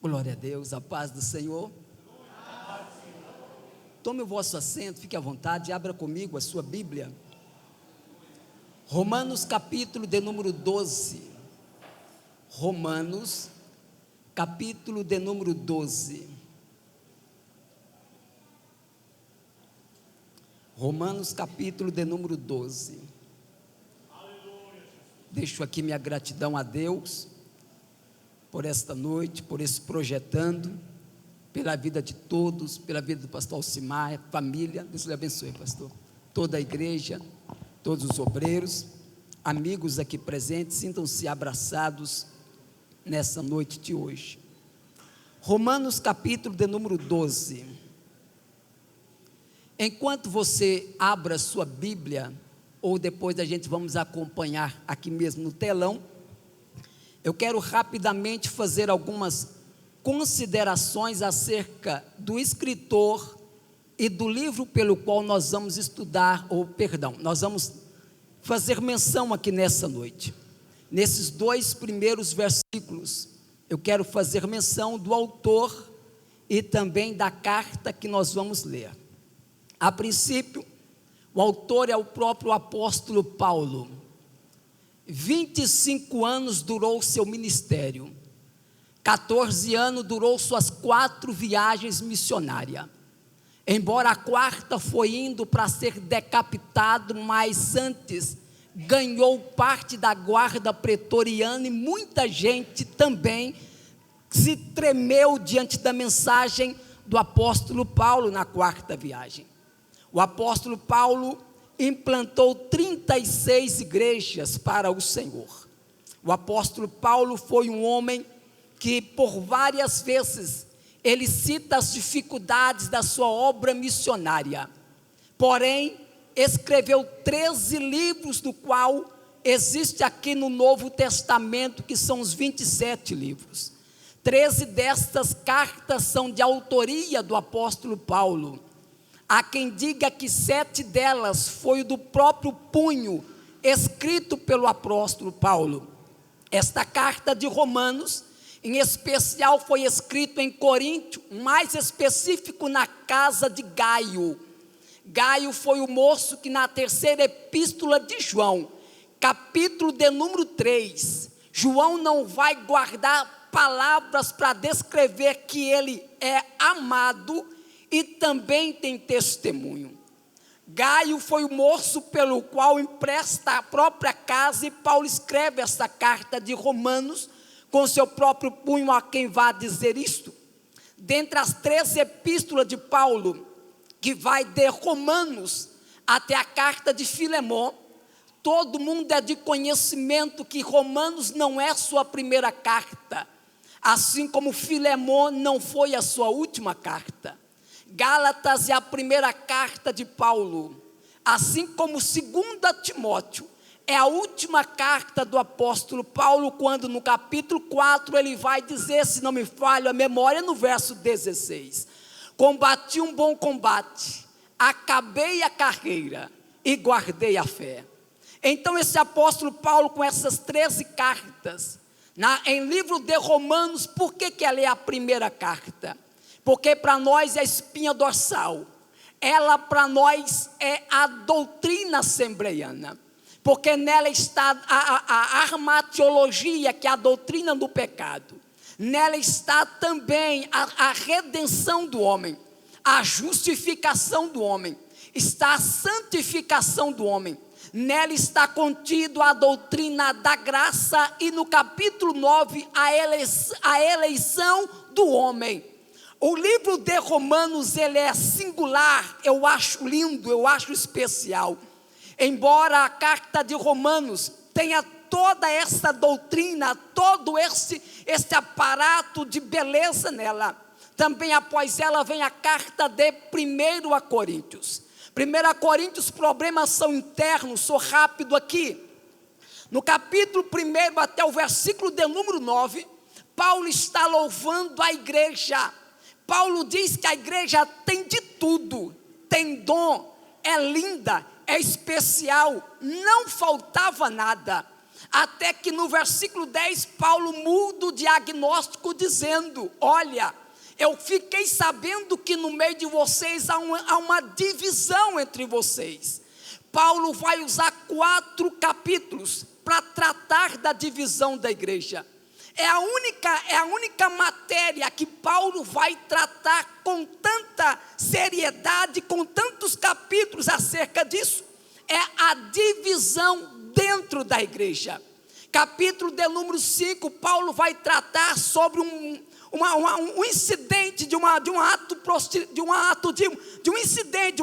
Glória a Deus, a paz do Senhor. Tome o vosso assento, fique à vontade, abra comigo a sua Bíblia. Romanos capítulo de número 12. Romanos capítulo de número 12. Romanos capítulo de número 12. Deixo aqui minha gratidão a Deus por esta noite, por esse projetando, pela vida de todos, pela vida do pastor Alcimar, família. Deus lhe abençoe, pastor. Toda a igreja, todos os obreiros, amigos aqui presentes, sintam-se abraçados nessa noite de hoje. Romanos capítulo de número 12. Enquanto você abra sua Bíblia, ou depois a gente vamos acompanhar aqui mesmo no telão, eu quero rapidamente fazer algumas considerações acerca do escritor e do livro pelo qual nós vamos estudar, nós vamos fazer menção aqui nessa noite. Nesses dois primeiros versículos, eu quero fazer menção do autor e também da carta que nós vamos ler. A princípio, o autor é o próprio apóstolo Paulo. 25 anos durou seu ministério, 14 anos durou suas 4 viagens missionárias, embora a quarta foi indo para ser decapitado, mas antes ganhou parte da guarda pretoriana e muita gente também se tremeu diante da mensagem do apóstolo Paulo na quarta viagem. O apóstolo Paulo implantou 36 igrejas para o Senhor. O apóstolo Paulo foi um homem que por várias vezes ele cita as dificuldades da sua obra missionária, porém escreveu 13 livros, do qual existe aqui no Novo Testamento, que são os 27 livros. 13 destas cartas são de autoria do apóstolo Paulo. Há quem diga que 7 delas foi do próprio punho, escrito pelo apóstolo Paulo. Esta carta de Romanos, em especial, foi escrita em Coríntio, mais específico na casa de Gaio. Gaio foi o moço que na terceira epístola de João, capítulo de número 3, João não vai guardar palavras para descrever que ele é amado e também tem testemunho. Gaio foi o moço pelo qual empresta a própria casa, e Paulo escreve essa carta de Romanos com seu próprio punho, a quem vai dizer isto. Dentre as 13 epístolas de Paulo, que vai de Romanos até a carta de Filemon, todo mundo é de conhecimento que Romanos não é sua primeira carta, assim como Filemon não foi a sua última carta. Gálatas é a primeira carta de Paulo, assim como 2 Timóteo é a última carta do apóstolo Paulo, quando no capítulo 4 ele vai dizer, se não me falha a memória, no verso 16: combati um bom combate, acabei a carreira e guardei a fé. Então esse apóstolo Paulo, com essas 13 cartas, em livro de Romanos, por que ela é a primeira carta? Porque para nós é a espinha dorsal, ela para nós é a doutrina assembleiana, porque nela está a armatiologia, que é a doutrina do pecado. Nela está também a redenção do homem, a justificação do homem, está a santificação do homem. Nela está contido a doutrina da graça e no capítulo 9 a eleição do homem. O livro de Romanos, ele é singular, eu acho lindo, eu acho especial. Embora a carta de Romanos tenha toda essa doutrina, todo esse aparato de beleza nela, também após ela vem a carta de 1 a Coríntios. 1 Coríntios, problemas são internos, sou rápido aqui. No capítulo 1 até o versículo de número 9, Paulo está louvando a igreja. Paulo diz que a igreja tem de tudo, tem dom, é linda, é especial, não faltava nada. até que no versículo 10, Paulo muda o diagnóstico dizendo: olha, eu fiquei sabendo que no meio de vocês há uma divisão entre vocês. Paulo vai usar 4 capítulos para tratar da divisão da igreja. É a única matéria que Paulo vai tratar com tanta seriedade, com tantos capítulos acerca disso. É a divisão dentro da igreja. Capítulo de número 5, Paulo vai tratar sobre um incidente de uma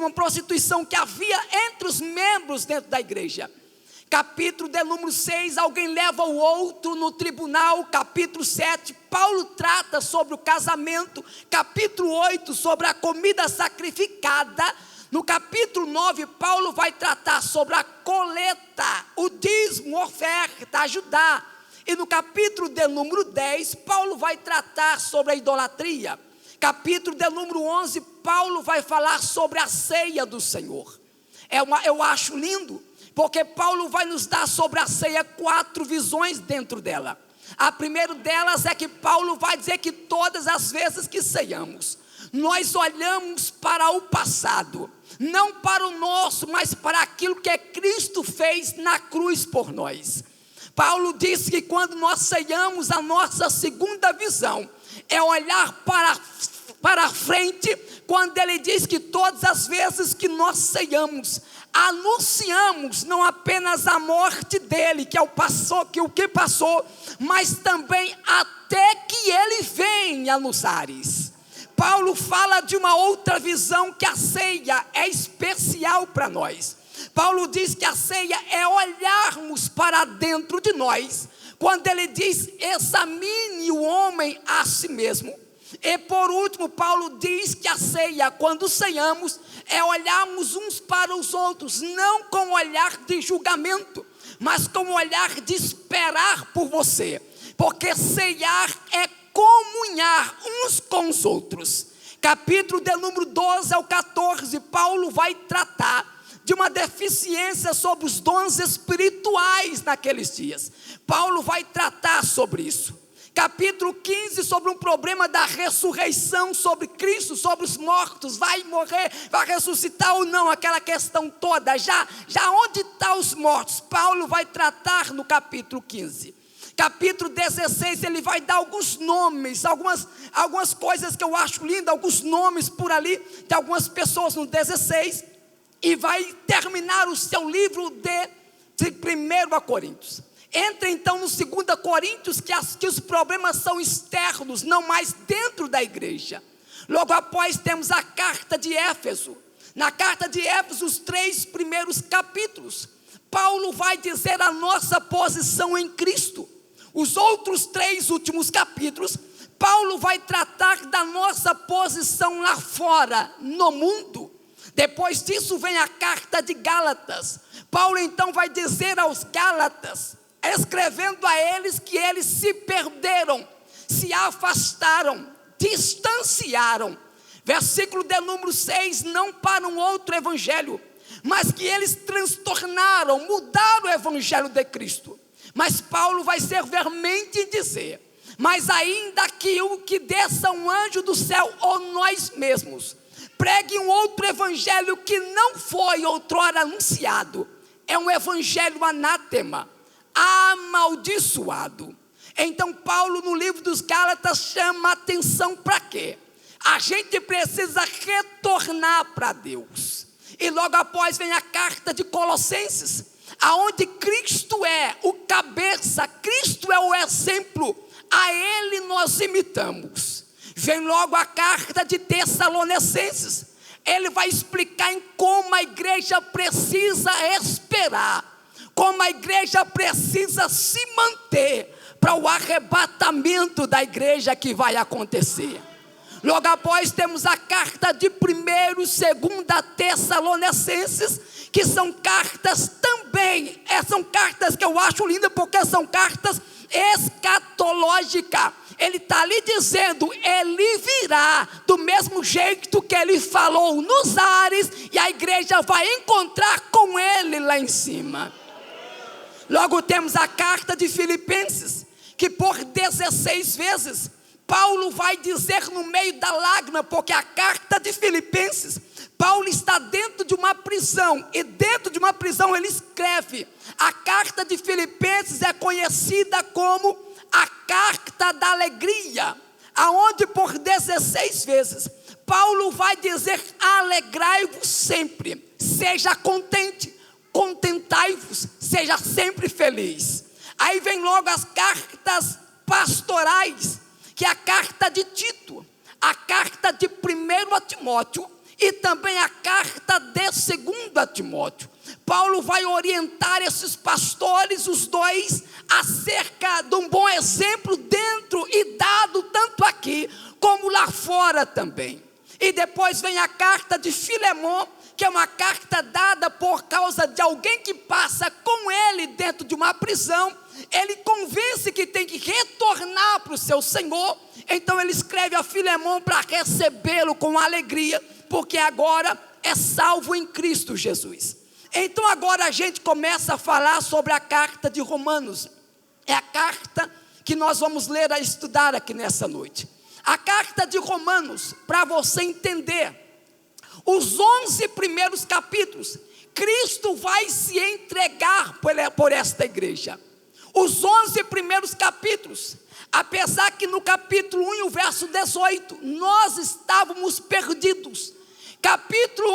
prostituição que havia entre os membros dentro da igreja. Capítulo de número 6, alguém leva o outro no tribunal. Capítulo 7, Paulo trata sobre o casamento. Capítulo 8, sobre a comida sacrificada. No capítulo 9, Paulo vai tratar sobre a coleta, o dízimo, oferta, ajudar. E no capítulo de número 10, Paulo vai tratar sobre a idolatria. Capítulo de número 11, Paulo vai falar sobre a ceia do Senhor. Eu acho lindo, porque Paulo vai nos dar sobre a ceia 4 visões dentro dela. A primeira delas é que Paulo vai dizer que todas as vezes que ceiamos, nós olhamos para o passado, não para o nosso, mas para aquilo que Cristo fez na cruz por nós. Paulo disse que quando nós ceiamos, a nossa segunda visão é olhar para a frente, quando ele diz que todas as vezes que nós ceiamos, anunciamos não apenas a morte dele, que o que passou, mas também até que ele venha nos ares. Paulo fala de uma outra visão, que a ceia é especial para nós. Paulo diz que a ceia é olharmos para dentro de nós, quando ele diz: examine o homem a si mesmo. E por último, Paulo diz que a ceia, quando ceiamos, é olharmos uns para os outros, não com olhar de julgamento, mas com olhar de esperar por você, porque ceiar é comunhar uns com os outros. Capítulo de número 12 ao 14, Paulo vai tratar de uma deficiência sobre os dons espirituais naqueles dias. Paulo vai tratar sobre isso. Capítulo 15, sobre um problema da ressurreição, sobre Cristo, sobre os mortos, vai morrer, vai ressuscitar ou não, aquela questão toda, já onde estão os mortos? Paulo vai tratar no capítulo 15. Capítulo 16, ele vai dar alguns nomes, algumas coisas que eu acho lindas, alguns nomes por ali, de algumas pessoas no 16, e vai terminar o seu livro de 1 Coríntios. Entra então no 2 Coríntios, que os problemas são externos, não mais dentro da igreja. Logo após temos a carta de Éfeso. Na carta de Éfeso, os 3 primeiros capítulos, Paulo vai dizer a nossa posição em Cristo. Os outros 3 últimos capítulos, Paulo vai tratar da nossa posição lá fora, no mundo. Depois disso vem a carta de Gálatas. Paulo então vai dizer aos Gálatas, escrevendo a eles, que eles se perderam, se afastaram, distanciaram. Versículo de número 6, não para um outro evangelho, mas que eles transtornaram, mudaram o evangelho de Cristo. Mas Paulo vai ser veemente em dizer: mas ainda que o que desça um anjo do céu, ou nós mesmos, pregue um outro evangelho que não foi outrora anunciado, é um evangelho anátema, amaldiçoado. Então Paulo, no livro dos Gálatas, chama a atenção para quê? A gente precisa retornar para Deus. E logo após vem a carta de Colossenses, aonde Cristo é o cabeça, Cristo é o exemplo, a Ele nós imitamos. Vem logo a carta de Tessalonicenses, ele vai explicar em como a igreja precisa esperar, como a igreja precisa se manter para o arrebatamento da igreja que vai acontecer. Logo após temos a carta de 1º e 2ª Tessalonicenses, que são cartas também, são cartas que eu acho lindas, porque são cartas escatológicas. Ele está ali dizendo, ele virá do mesmo jeito que ele falou nos ares, e a igreja vai encontrar com ele lá em cima. Logo temos a carta de Filipenses, que por 16 vezes Paulo vai dizer no meio da lágrima, porque a carta de Filipenses, Paulo está dentro de uma prisão, e dentro de uma prisão ele escreve. A carta de Filipenses é conhecida como a carta da alegria, aonde por 16 vezes Paulo vai dizer: alegrai-vos sempre, seja contente, contentai-vos, seja sempre feliz. Aí vem logo as cartas pastorais, que é a carta de Tito, a carta de 1 a Timóteo e também a carta de 2 a Timóteo. Paulo vai orientar esses pastores, os dois, acerca de um bom exemplo dentro e dado tanto aqui como lá fora também. E depois vem a carta de Filemon, que é uma carta dada por causa de alguém que passa com ele dentro de uma prisão. Ele convence que tem que retornar para o seu Senhor, então ele escreve a Filemon para recebê-lo com alegria, porque agora é salvo em Cristo Jesus. Então agora a gente começa a falar sobre a carta de Romanos. É a carta que nós vamos ler e estudar aqui nessa noite. A carta de Romanos, para você entender, os 11 primeiros capítulos, Cristo vai se entregar por esta igreja. Os 11 primeiros capítulos, apesar que no capítulo 1 e o verso 18, nós estávamos perdidos. Capítulo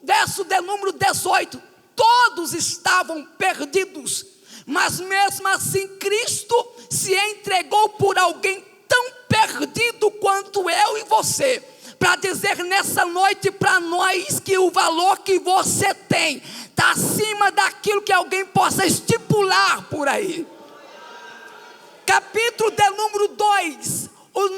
1, verso de número 18, todos estavam perdidos. Mas mesmo assim Cristo se entregou por alguém tão perdido quanto eu e você, para dizer nessa noite para nós que o valor que você tem está acima daquilo que alguém possa estipular por aí. Capítulo de número 2,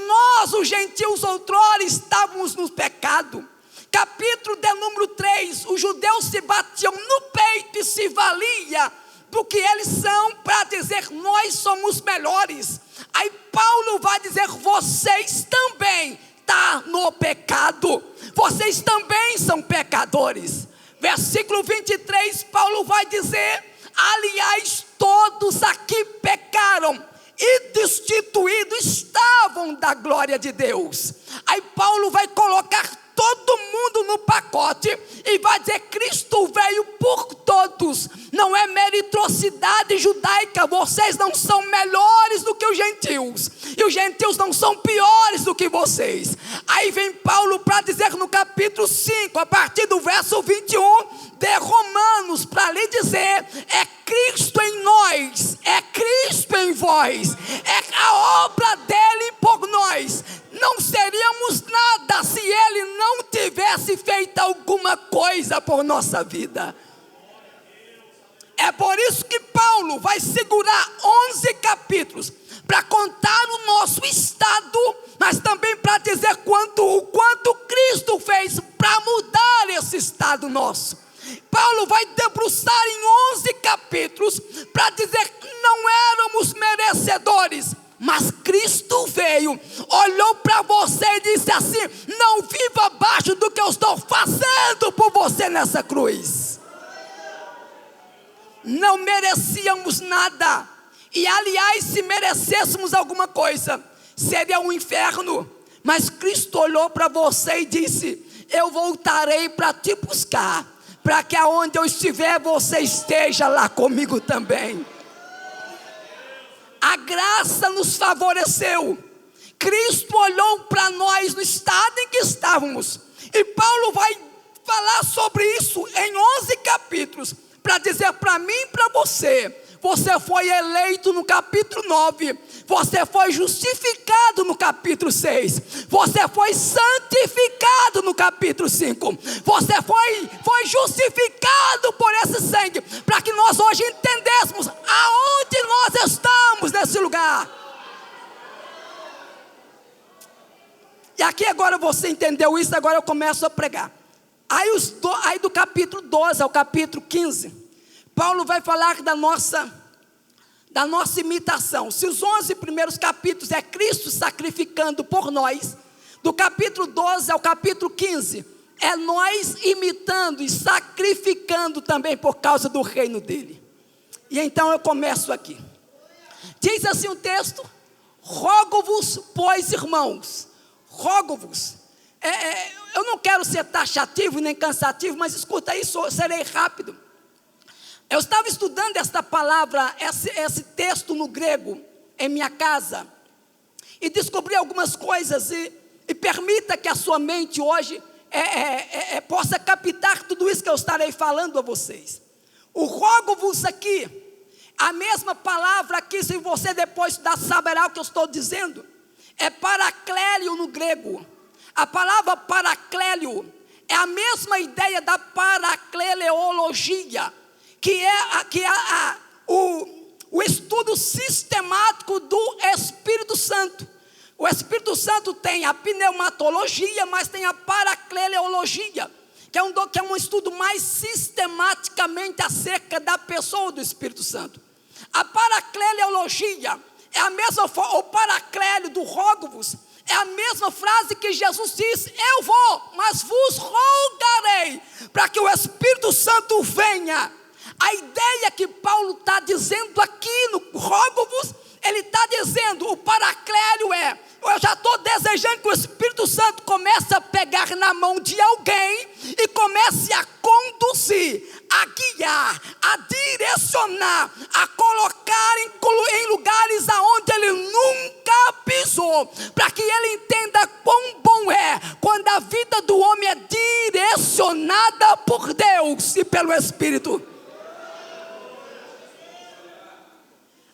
nós os gentios outrora estávamos no pecado. Capítulo de número 3, os judeus se batiam no peito e se valia do que eles são, para dizer nós somos melhores. Aí Paulo vai dizer: vocês também estão no pecado, vocês também são pecadores. Versículo 23, Paulo vai dizer: aliás, todos aqui pecaram e destituídos estavam da glória de Deus. Aí Paulo vai colocar todo mundo no pacote e vai dizer: Cristo veio por todos, não é meritocracia judaica, vocês não são melhores do que os gentios, e os gentios não são piores do que vocês. Aí vem Paulo para dizer no capítulo 5, a partir do verso 21 de Romanos, para lhe dizer: é Cristo em nós, é Cristo em vós, é a obra dele por nós. Não seríamos nada se ele não tivesse feito alguma coisa por nossa vida. É por isso que Paulo vai segurar 11 capítulos para contar o nosso estado, mas também para dizer o quanto Cristo fez para mudar esse estado nosso. Paulo vai debruçar em 11 capítulos para dizer que não éramos merecedores, mas Cristo veio, olhou para você e disse assim: não viva abaixo do que eu estou fazendo por você nessa cruz. Não merecíamos nada, e aliás, se merecêssemos alguma coisa, seria um inferno. Mas Cristo olhou para você e disse: eu voltarei para te buscar, para que aonde eu estiver, você esteja lá comigo também. A graça nos favoreceu. Cristo olhou para nós no estado em que estávamos, e Paulo vai falar sobre isso em 11 capítulos, para dizer para mim e para você: você foi eleito no capítulo 9, você foi justificado no capítulo 6, você foi santificado no capítulo 5, você foi justificado por esse sangue, para que nós hoje entendêssemos aonde nós estamos nesse lugar. E aqui agora você entendeu isso, agora eu começo a pregar. Aí do capítulo 12 ao capítulo 15, Paulo vai falar da nossa imitação. Se os 11 primeiros capítulos é Cristo sacrificando por nós, do capítulo 12 ao capítulo 15 é nós imitando e sacrificando também por causa do reino dele. E então eu começo aqui. Diz assim o texto: rogo-vos, pois, irmãos, rogo-vos. Eu não quero ser taxativo nem cansativo, mas escuta isso, eu serei rápido. Eu estava estudando esta palavra, esse texto no grego, em minha casa, e descobri algumas coisas, e permita que a sua mente hoje possa captar tudo isso que eu estarei falando a vocês. O rogo-vos aqui, a mesma palavra aqui, se você depois estudar, saberá o que eu estou dizendo, é paraclélio no grego. A palavra paraclélio é a mesma ideia da paracleleologia, que é o estudo sistemático do Espírito Santo. O Espírito Santo tem a pneumatologia, mas tem a paracleleologia, que é um estudo mais sistematicamente acerca da pessoa do Espírito Santo. A paracleleologia é a mesma, o paraclélio do rogo-vos, é a mesma frase que Jesus disse: eu vou, mas vos rogarei, para que o Espírito Santo venha. A ideia que Paulo está dizendo aqui no rogo-vos, ele está dizendo, o paraclélio eu já estou desejando que o Espírito Santo comece a pegar na mão de alguém e comece a conduzir, a guiar, a direcionar, a colocar em lugares aonde ele nunca pisou, para que ele entenda quão bom é quando a vida do homem é direcionada por Deus e pelo Espírito.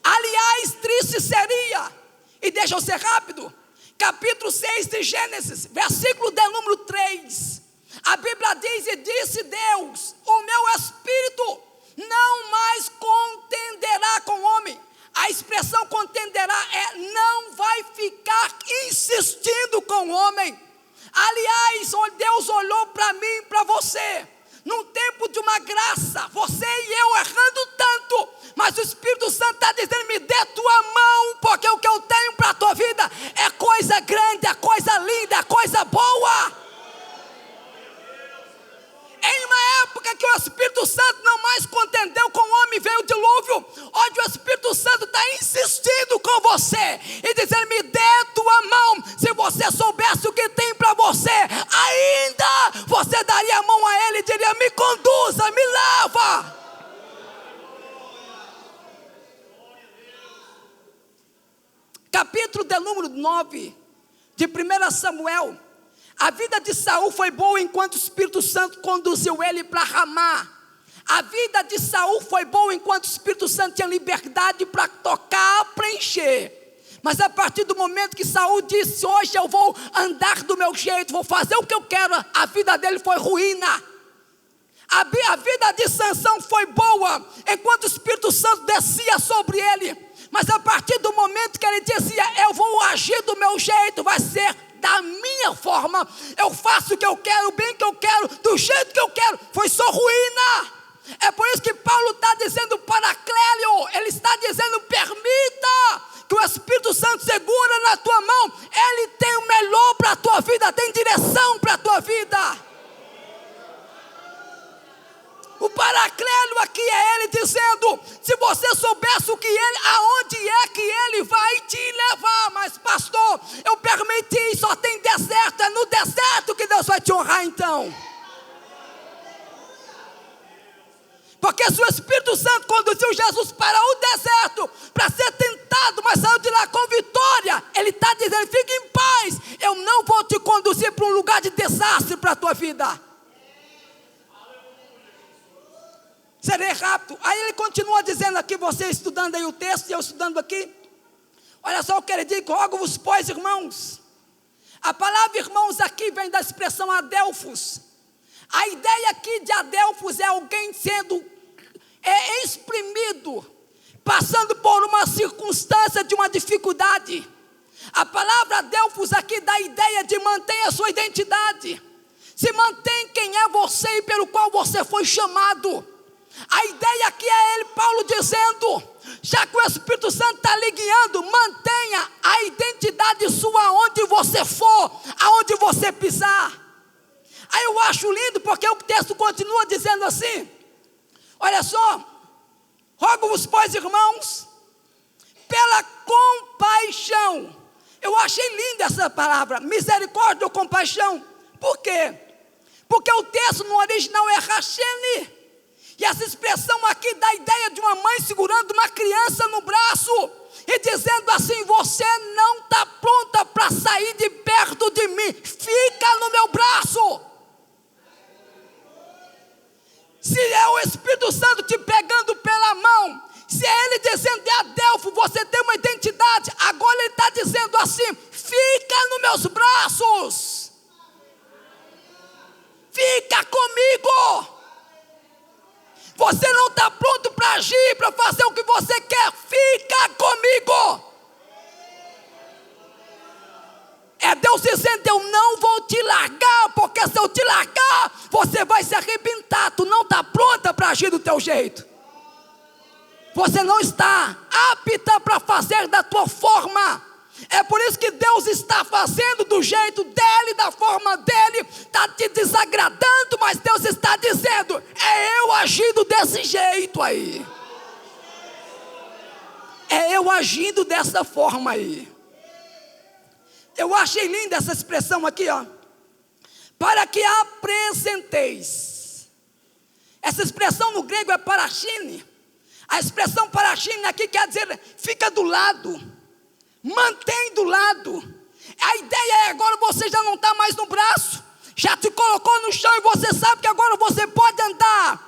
Aliás, triste seria, e deixa eu ser rápido, capítulo 6 de Gênesis, versículo de número 3, a Bíblia diz: e disse Deus, o meu Espírito não mais contenderá com o homem. A expressão contenderá não vai ficar insistindo com o homem. Aliás, Deus olhou para mim e para você, num tempo de uma graça, você e eu errando tanto, mas o Espírito Santo está dizendo: me dê tua mão, porque o que eu tenho para a tua vida é coisa grande, é coisa linda, é coisa boa. Em uma época que o Espírito Santo não mais contendeu com o homem, veio o dilúvio, onde o Espírito Santo está insistindo com você e dizendo: me dê tua mão. Se você soubesse o que tem para você, ainda você daria a mão a ele e diria: me conduza, me leva. Capítulo de número 9 de 1 Samuel. A vida de Saul foi boa enquanto o Espírito Santo conduziu ele para Ramá. A vida de Saul foi boa enquanto o Espírito Santo tinha liberdade para tocar, preencher. Mas a partir do momento que Saul disse: hoje eu vou andar do meu jeito, vou fazer o que eu quero, a vida dele foi ruína. A vida de Sansão foi boa enquanto o Espírito Santo descia sobre ele. Mas a partir do momento que ele dizia: eu vou agir do meu jeito, vai ser da minha forma, eu faço o que eu quero, o bem que eu quero, do jeito que eu quero, foi só ruína. É por isso que Paulo está dizendo paraclélio, ele está dizendo: permita que o Espírito Santo segura na tua mão, ele tem o melhor para a tua vida, tem direção para a tua vida. O paraclélio aqui é ele dizendo: se você soubesse aonde é que ele vai te levar. Mas pastor, eu permiti, só tem deserto, é no deserto que Deus vai te honrar então. Porque se o Espírito Santo conduziu Jesus para o deserto, para ser tentado, mas saiu de lá com vitória, ele está dizendo: fique em paz, eu não vou te conduzir para um lugar de desastre para a tua vida. Serei rápido. Aí ele continua dizendo aqui, você estudando aí o texto e eu estudando aqui. Olha só o que ele diz: rogo-vos, pois, irmãos. A palavra irmãos aqui vem da expressão adelphos. A ideia aqui de adelphos é alguém sendo exprimido, passando por uma circunstância de uma dificuldade. A palavra adelphos aqui dá a ideia de manter a sua identidade. Se mantém quem é você e pelo qual você foi chamado. A ideia aqui é ele, Paulo, dizendo: já que o Espírito Santo está lhe guiando, mantenha a identidade sua onde você for, aonde você pisar. Aí eu acho lindo, porque o texto continua dizendo assim: olha só, Rogo-vos, pois, irmãos, pela compaixão. Eu achei linda essa palavra, misericórdia ou compaixão. Por quê? Porque o texto no original é rachene. E essa expressão aqui dá a ideia de uma mãe segurando uma criança no braço e dizendo assim: você não está pronta para sair de perto de mim, fica no meu braço. Se é o Espírito Santo te pegando pela mão, se é Ele dizendo: Adelfo, você tem uma identidade, agora Ele está dizendo assim: fica nos meus braços, fica comigo. Você não está pronto para agir, para fazer o que você quer, fica comigo. É Deus dizendo: eu não vou te largar, porque se eu te largar, você vai se arrebentar. Tu não está pronta para agir do teu jeito. Você não está apta para fazer da tua forma. É por isso que Deus está fazendo do jeito dele, da forma dele. Está te desagradando, mas Deus está dizendo: é eu agindo desse jeito aí. É eu agindo dessa forma aí. Eu achei linda essa expressão aqui, ó. Para que apresenteis. Essa expressão no grego é parachine. A expressão parachine aqui quer dizer: fica do lado, mantém do lado. A ideia é: agora você já não está mais no braço, já te colocou no chão e você sabe que agora você pode andar.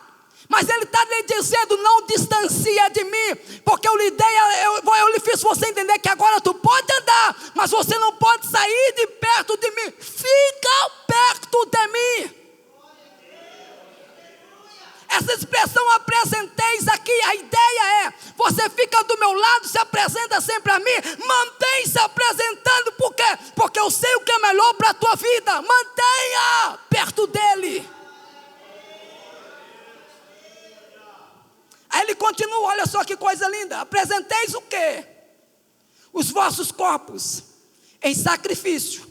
Mas Ele está lhe dizendo: não distancia de mim, porque eu lhe fiz você entender que agora tu pode andar, mas você não pode sair de perto de mim. Fica perto de mim. Essa expressão apresenteis aqui, a ideia é: você fica do meu lado, se apresenta sempre a mim, mantém se apresentando. Por quê? Porque eu sei o que é melhor para a tua vida. Mantenha perto dele. Aí ele continua, olha só que coisa linda: apresenteis o quê? Os vossos corpos em sacrifício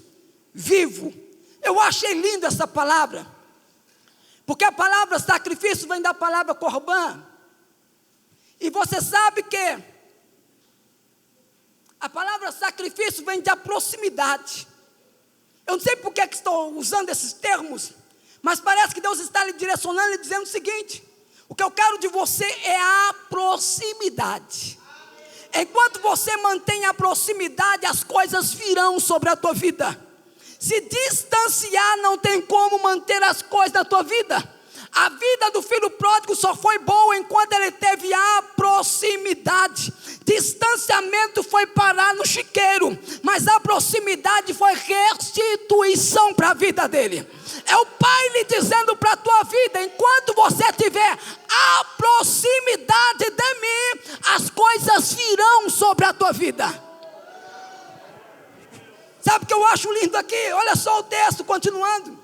vivo. Eu achei linda essa palavra, porque a palavra sacrifício vem da palavra corban. E você sabe que a palavra sacrifício vem da proximidade. Eu não sei por que estou usando esses termos, mas parece que Deus está lhe direcionando e dizendo o seguinte: o que eu quero de você é a proximidade. Enquanto você mantém a proximidade, as coisas virão sobre a tua vida. Se distanciar, não tem como manter as coisas da tua vida. A vida do filho pródigo só foi boa enquanto ele teve a proximidade. Distanciamento foi parar no chiqueiro, mas a proximidade foi restituição para a vida dele. É o Pai lhe dizendo para a tua vida: enquanto você tiver a proximidade de mim, as coisas virão sobre a tua vida. Sabe o que eu acho lindo aqui? Olha só o texto continuando: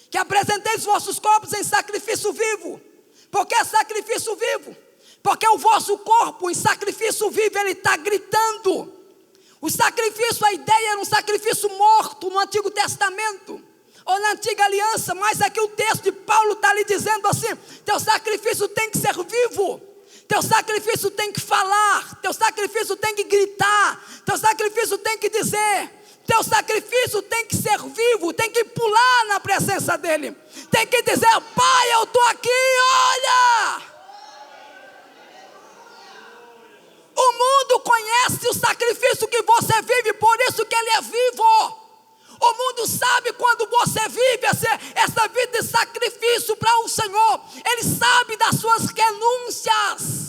que apresenteis os vossos corpos em sacrifício vivo. Por que sacrifício vivo? Porque o vosso corpo em sacrifício vivo, ele está gritando. O sacrifício, a ideia era um sacrifício morto no Antigo Testamento, ou na Antiga Aliança. Mas aqui o texto de Paulo está lhe dizendo assim: teu sacrifício tem que ser vivo. Teu sacrifício tem que falar. Teu sacrifício tem que gritar. Teu sacrifício tem que dizer. Teu sacrifício tem que ser vivo, tem que pular na presença dele, tem que dizer: Pai, eu estou aqui, olha. O mundo conhece o sacrifício que você vive, por isso que ele é vivo. O mundo sabe quando você vive essa vida de sacrifício para o Senhor. Ele sabe das suas renúncias.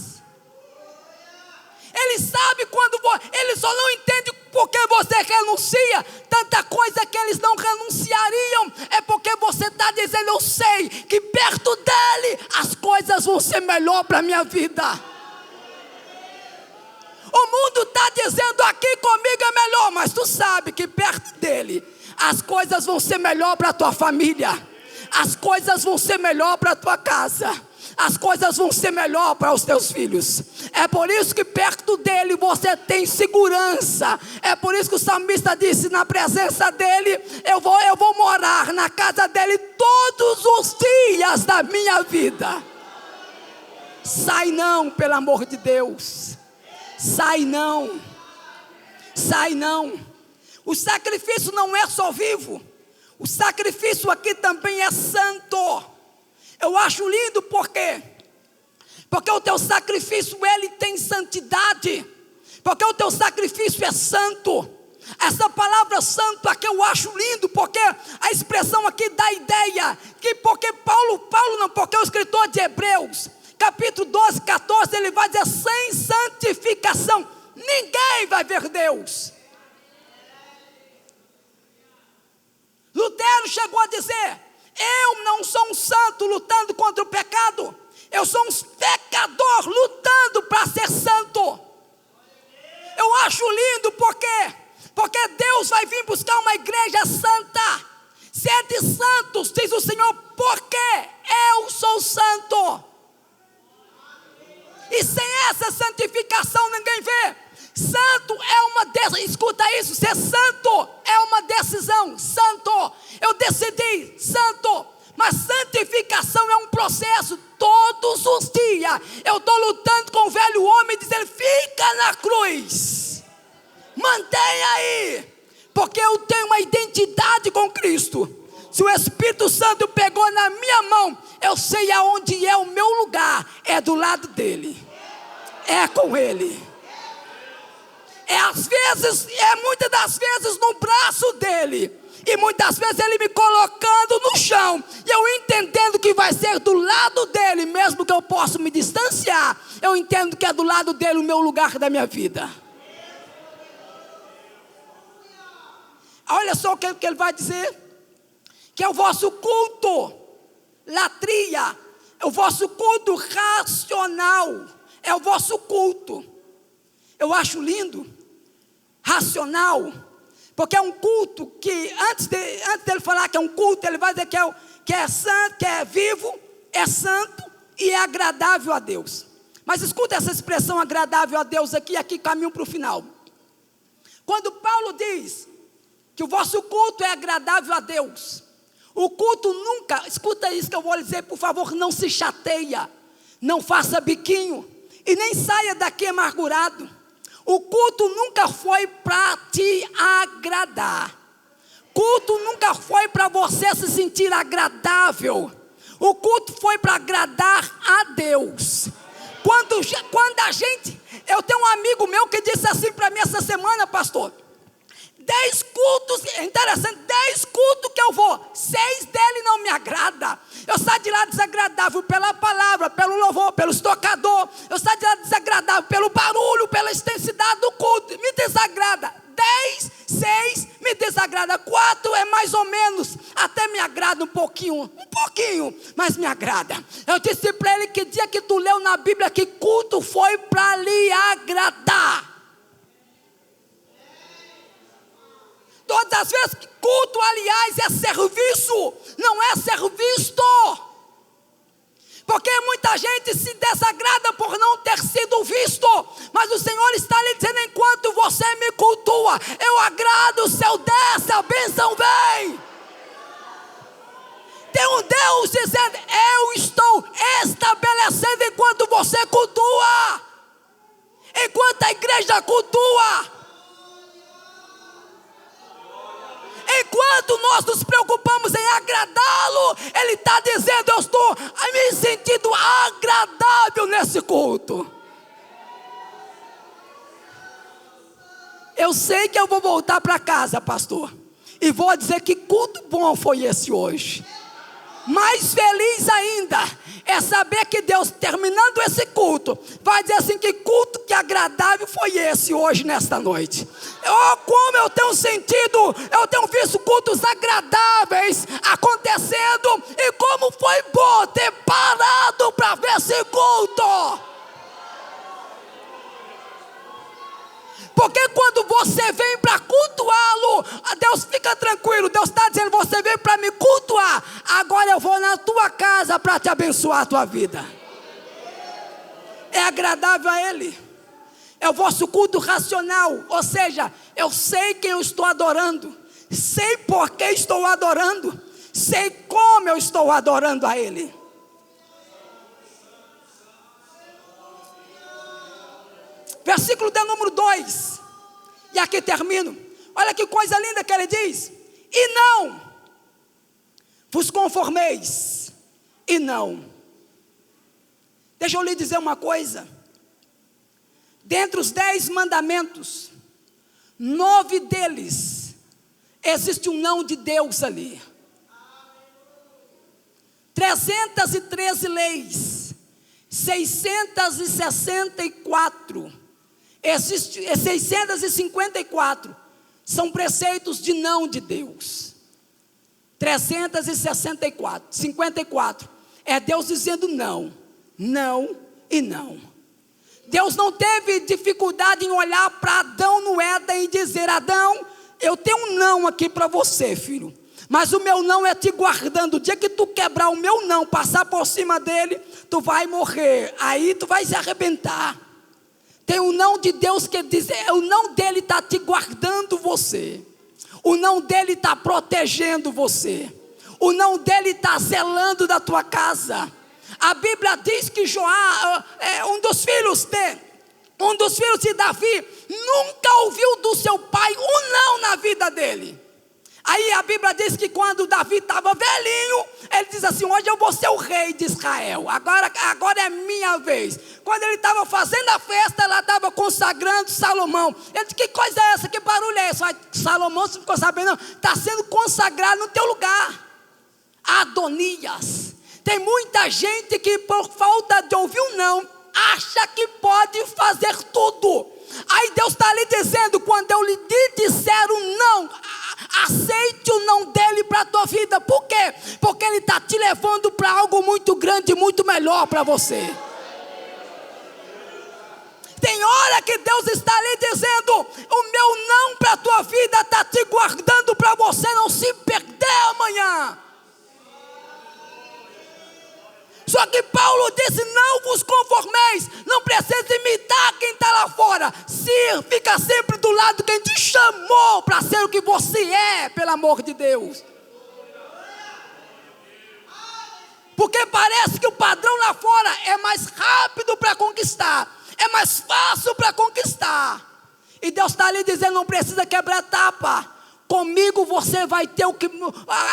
Ele sabe quando ele só não entende porque você renuncia tanta coisa que eles não renunciariam. É porque você está dizendo: eu sei que perto dele as coisas vão ser melhor para a minha vida. O mundo está dizendo: aqui comigo é melhor, mas tu sabe que perto dele as coisas vão ser melhor para a tua família, as coisas vão ser melhor para a tua casa, as coisas vão ser melhor para os teus filhos. É por isso que perto dele você tem segurança. É por isso que o salmista disse: na presença dele eu vou morar na casa dele todos os dias da minha vida. Sai não, pelo amor de Deus. Sai não. Sai não. O sacrifício não é só vivo. O sacrifício aqui também é santo. Eu acho lindo porque o teu sacrifício, ele tem santidade. Porque o teu sacrifício é santo. Essa palavra santo aqui eu acho lindo, porque a expressão aqui dá a ideia que porque porque o escritor de Hebreus, capítulo 12, 14, ele vai dizer: sem santificação ninguém vai ver Deus. Lutero chegou a dizer: eu não sou um santo lutando contra o pecado, eu sou um pecador lutando para ser santo. Eu acho lindo porque Deus vai vir buscar uma igreja santa. Sede santos, diz o Senhor, porque eu sou santo. E sem essa santificação ninguém vê. Santo é uma decisão. Escuta isso, ser santo é uma decisão. Santo, eu decidi, santo. Mas santificação é um processo. Todos os dias eu estou lutando com o velho homem, dizendo: fica na cruz, mantenha aí, porque eu tenho uma identidade com Cristo. Se o Espírito Santo pegou na minha mão, eu sei aonde é o meu lugar. É do lado dele, é com ele. Muitas das vezes no braço dele. E muitas vezes ele me colocando no chão, e eu entendendo que vai ser do lado dele, mesmo que eu possa me distanciar, eu entendo que é do lado dele o meu lugar da minha vida. Olha só o que ele vai dizer: que é o vosso culto, latria, é o vosso culto racional, é o vosso culto. Eu acho lindo, racional. Porque é um culto que, antes dele falar que é um culto, ele vai dizer que é santo, que é vivo, é santo e é agradável a Deus. Mas escuta essa expressão agradável a Deus aqui caminho para o final. Quando Paulo diz que o vosso culto é agradável a Deus, o culto nunca, escuta isso que eu vou lhe dizer, por favor, não se chateia, não faça biquinho e nem saia daqui amargurado. O culto nunca foi para te agradar. Culto nunca foi para você se sentir agradável. O culto foi para agradar a Deus. Quando a gente... Eu tenho um amigo meu que disse assim para mim essa semana, pastor: 10 cultos, é interessante, 10 cultos que eu vou, 6 dele não me agrada. Eu saio de lá desagradável pela palavra, pelo louvor, pelos tocadores. Eu saio de lá desagradável pelo barulho, pela extensidade do culto. Me desagrada. 10, 6 me desagrada. 4 é mais ou menos, até me agrada um pouquinho, mas me agrada. Eu disse para ele: que dia que tu leu na Bíblia que culto foi para lhe agradar? Todas as vezes que culto, aliás, é serviço, não é ser visto. Porque muita gente se desagrada por não ter sido visto. Mas o Senhor está lhe dizendo: enquanto você me cultua, eu agrado, o céu desce, a bênção vem. Tem um Deus dizendo: eu estou estabelecendo enquanto você cultua, enquanto a igreja cultua. Enquanto nós nos preocupamos em agradá-lo, ele está dizendo: eu estou me sentindo agradável nesse culto. Eu sei que eu vou voltar para casa, pastor, e vou dizer que culto bom foi esse hoje. Mais feliz ainda é saber que Deus, terminando esse culto, vai dizer assim: que culto que agradável foi esse hoje, nesta noite. Oh, como eu tenho sentido, eu tenho visto cultos agradáveis acontecendo, e como foi bom ter parado para ver esse culto. Porque quando você vem para cultuá-lo, Deus fica tranquilo. Deus está dizendo: você veio para me cultuar, agora eu vou na tua casa para te abençoar a tua vida. É agradável a Ele. É o vosso culto racional. Ou seja, eu sei quem eu estou adorando, sei por que estou adorando, sei como eu estou adorando a Ele. Versículo de número 2. E aqui termino. Olha que coisa linda que ele diz. E não vos conformeis. E não. Deixa eu lhe dizer uma coisa. Dentre os 10 mandamentos, 9 deles, existe um não de Deus ali. 313 leis, 664, 654 são preceitos de não de Deus. 54 é Deus dizendo não, não e não. Deus não teve dificuldade em olhar para Adão no Éden e dizer: Adão, eu tenho um não aqui para você, filho, mas o meu não é te guardando. O dia que tu quebrar o meu não, passar por cima dele, tu vai morrer, aí tu vai se arrebentar. Tem o não de Deus que diz, o não dele está te guardando você, o não dele está protegendo você, o não dele está zelando da tua casa. A Bíblia diz que um dos filhos de Davi nunca ouviu do seu pai um não na vida dele. Aí a Bíblia diz que quando Davi estava velhinho, ele diz assim: hoje eu vou ser o rei de Israel, agora é minha vez. Quando ele estava fazendo a festa, ela estava consagrando Salomão. Ele disse: que coisa é essa, que barulho é esse? Salomão, você ficou sabendo? Não, está sendo consagrado no teu lugar. Adonias. Tem muita gente que por falta de ouvir um não, acha que pode fazer tudo. Aí Deus está lhe dizendo: quando eu lhe disser um não, aceite o não dele para a tua vida. Por quê? Porque ele está te levando para algo muito grande, muito melhor para você. Tem hora que Deus está lhe dizendo: o meu não para a tua vida está te guardando para você não se perder amanhã. Só que Paulo disse: não vos conformeis, não precisa imitar quem está lá fora. Fica sempre do lado de quem te chamou para ser o que você é, pelo amor de Deus. Porque parece que o padrão lá fora é mais rápido para conquistar, é mais fácil para conquistar. E Deus está ali dizendo: não precisa quebrar etapa. Comigo você vai ter o que...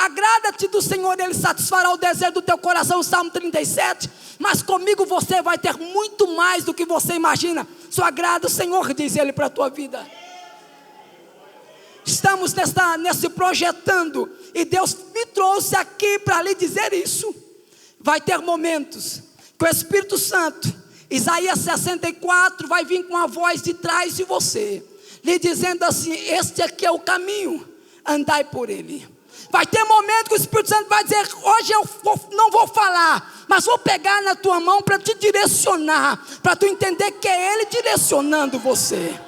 Agrada-te do Senhor, Ele satisfará o desejo do teu coração, Salmo 37. Mas comigo você vai ter muito mais do que você imagina. Só agrada o Senhor, diz Ele, para a tua vida. Estamos nesse projetando, e Deus me trouxe aqui para lhe dizer isso. Vai ter momentos que o Espírito Santo, Isaías 64, vai vir com a voz de trás de você, lhe dizendo assim: este aqui é o caminho, andai por ele. Vai ter momento que o Espírito Santo vai dizer: hoje eu não vou falar, mas vou pegar na tua mão para te direcionar, para tu entender que é Ele direcionando você.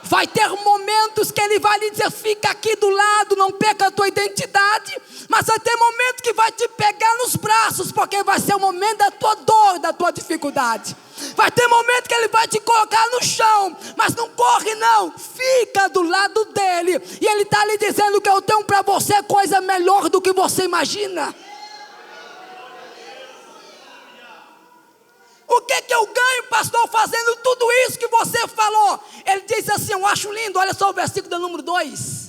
Vai ter momentos que Ele vai lhe dizer: fica aqui do lado, não perca a tua identidade. Mas vai ter momentos que vai te pegar nos braços, porque vai ser o momento da tua dor, da tua dificuldade. Vai ter momento que Ele vai te colocar no chão, mas não corre não, fica do lado dEle. E Ele está lhe dizendo que eu tenho para você coisa melhor do que você imagina. O que eu ganho, pastor, fazendo tudo isso que você falou? Ele diz assim, eu acho lindo, olha só o versículo do número 2.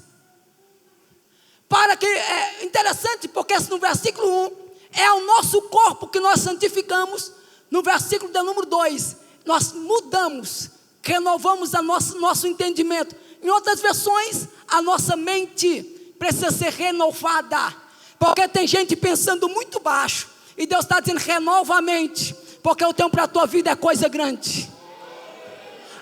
Para que, é interessante, porque no versículo 1, é o nosso corpo que nós santificamos. No versículo do número 2, nós mudamos, renovamos nosso entendimento. Em outras versões, a nossa mente precisa ser renovada, porque tem gente pensando muito baixo, e Deus está dizendo: renova a mente, porque eu tenho para a tua vida é coisa grande.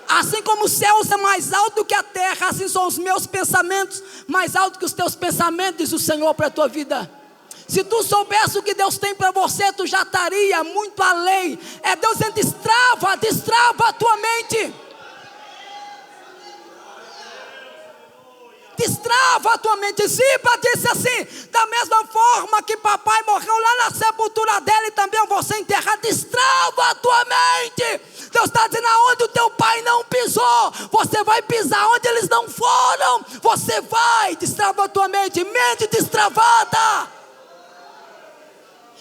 Assim como os céus é mais alto do que a terra, assim são os meus pensamentos mais altos que os teus pensamentos, diz o Senhor para a tua vida. Se tu soubesse o que Deus tem para você, tu já estaria muito além. É Deus dizendo: destrava a tua mente. Destrava a tua mente. Ziba disse assim: da mesma forma que papai morreu lá na sepultura dele, também eu vou ser enterrado. Destrava a tua mente. Deus está dizendo: aonde o teu pai não pisou, você vai pisar. Onde eles não foram, você vai. Destrava a tua mente. Mente destravada,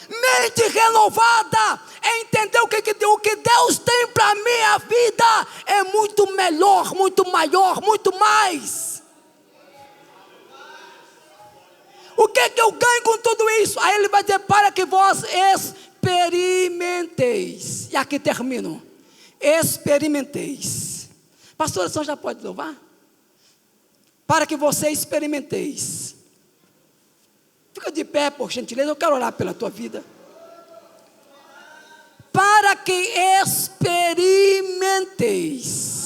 mente renovada, é entender o que Deus tem para a minha vida é muito melhor, muito maior, muito mais. O que eu ganho com tudo isso? Aí ele vai dizer, para que vós experimenteis. E aqui termino. Experimenteis. Pastor, a senhora já pode louvar? Para que você experimenteis. Fica de pé, por gentileza, eu quero orar pela tua vida. Para que experimenteis